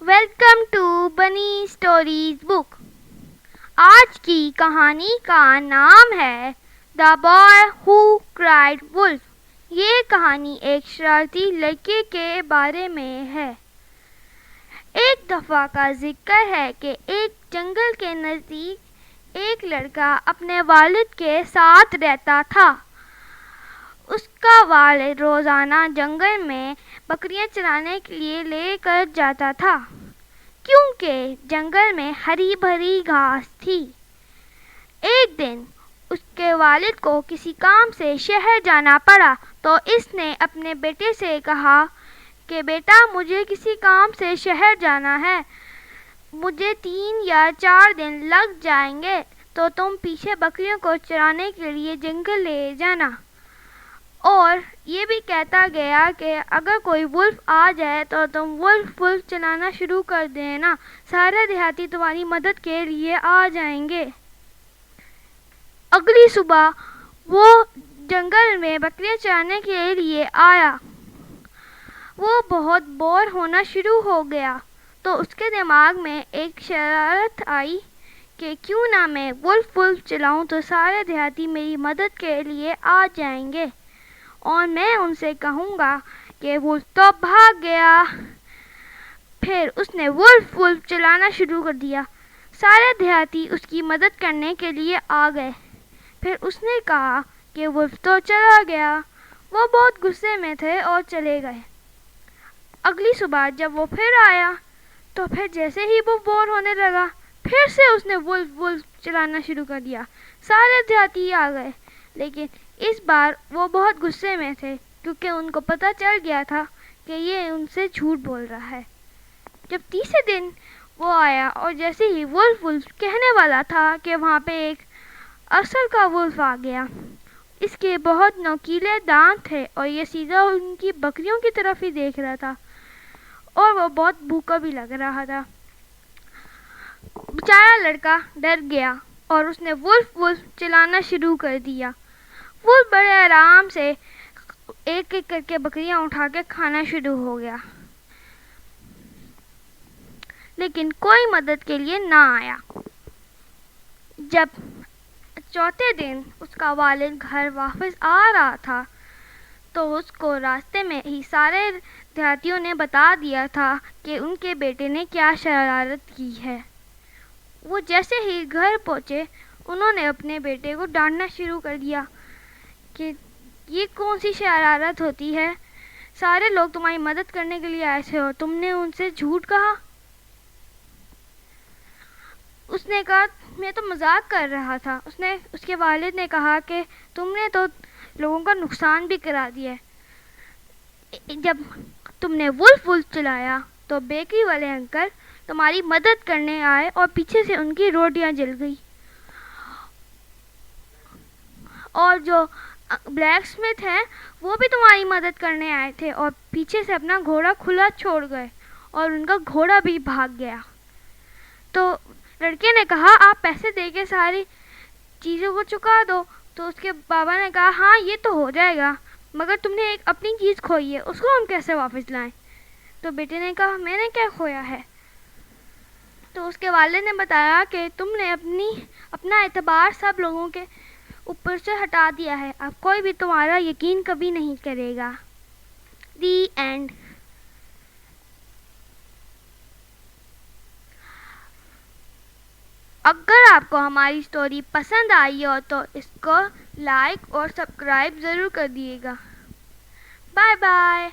Welcome to bunny stories book. آج کی کہانی کا نام ہے the boy who cried wolf. یہ کہانی ایک شرارتی لڑکے کے بارے میں ہے۔ ایک دفعہ کا ذکر ہے کہ ایک جنگل کے نزدیک ایک لڑکا اپنے والد کے ساتھ رہتا تھا۔ اس کا والد روزانہ جنگل میں بکریاں چرانے کے لیے لے کر جاتا تھا، کیونکہ جنگل میں ہری بھری گھاس تھی۔ ایک دن اس کے والد کو کسی کام سے شہر جانا پڑا تو اس نے اپنے بیٹے سے کہا کہ بیٹا، مجھے کسی کام سے شہر جانا ہے، مجھے 3 یا 4 دن لگ جائیں گے، تو تم پیچھے بکریوں کو چرانے کے لیے جنگل لے جانا۔ اور یہ بھی کہتا گیا کہ اگر کوئی وولف آ جائے تو تم وولف چلانا شروع کر دینا، سارے دیہاتی تمہاری مدد کے لیے آ جائیں گے۔ اگلی صبح وہ جنگل میں بکریاں چرانے کے لیے آیا۔ وہ بہت بور ہونا شروع ہو گیا تو اس کے دماغ میں ایک شرارت آئی کہ کیوں نہ میں وولف چلاؤں تو سارے دیہاتی میری مدد کے لیے آ جائیں گے اور میں ان سے کہوں گا کہ وولف تو بھاگ گیا۔ پھر اس نے وولف چلانا شروع کر دیا۔ سارے دیہاتی اس کی مدد کرنے کے لیے آ گئے۔ پھر اس نے کہا کہ وولف تو چلا گیا۔ وہ بہت غصے میں تھے اور چلے گئے۔ اگلی صبح جب وہ پھر آیا تو پھر جیسے ہی وہ بور ہونے لگا، پھر سے اس نے وولف چلانا شروع کر دیا۔ سارے دیہاتی آ گئے، لیکن اس بار وہ بہت غصے میں تھے کیونکہ ان کو پتہ چل گیا تھا کہ یہ ان سے جھوٹ بول رہا ہے۔ جب تیسرے دن وہ آیا اور جیسے ہی وولف کہنے والا تھا کہ وہاں پہ ایک اصل کا وولف آ گیا۔ اس کے بہت نوکیلے دانت تھے اور یہ سیدھا ان کی بکریوں کی طرف ہی دیکھ رہا تھا اور وہ بہت بھوکا بھی لگ رہا تھا۔ بیچارہ لڑکا ڈر گیا اور اس نے وولف چلانا شروع کر دیا۔ وولف بڑے آرام سے ایک ایک کر کے بکریاں اٹھا کے کھانا شروع ہو گیا، لیکن کوئی مدد کے لیے نہ آیا۔ جب چوتھے دن اس کا والد گھر واپس آ رہا تھا تو اس کو راستے میں ہی سارے دیہاتیوں نے بتا دیا تھا کہ ان کے بیٹے نے کیا شرارت کی ہے۔ وہ جیسے ہی گھر پہنچے انہوں نے اپنے بیٹے کو ڈانٹنا شروع کر دیا کہ یہ کون سی شرارت ہوتی ہے، سارے لوگ تمہاری مدد کرنے کے لیے آئے تھے اور تم نے ان سے جھوٹ کہا۔ اس نے کہا میں تو مذاق کر رہا تھا۔ اس کے والد نے کہا کہ تم نے تو لوگوں کا نقصان بھی کرا دیا ہے۔ جب تم نے وولف چلایا تو بیکری والے انکل تمہاری مدد کرنے آئے اور پیچھے سے ان کی روٹیاں جل گئی، اور جو بلیک اسمتھ ہیں وہ بھی تمہاری مدد کرنے آئے تھے اور پیچھے سے اپنا گھوڑا کھلا چھوڑ گئے اور ان کا گھوڑا بھی بھاگ گیا۔ تو لڑکے نے کہا آپ پیسے دے کے ساری چیزوں کو چکا دو۔ تو اس کے بابا نے کہا ہاں یہ تو ہو جائے گا، مگر تم نے ایک اپنی چیز کھوئی ہے، اس کو ہم کیسے واپس لائیں؟ تو بیٹے نے کہا میں نے کیا کھویا ہے؟ تو اس کے والد نے بتایا کہ تم نے اپنا اعتبار سب لوگوں کے اوپر سے ہٹا دیا ہے، اب کوئی بھی تمہارا یقین کبھی نہیں کرے گا۔ The end. اگر آپ کو ہماری سٹوری پسند آئی ہو تو اس کو لائک اور سبسکرائب ضرور کر دیجیے گا۔ Bye bye.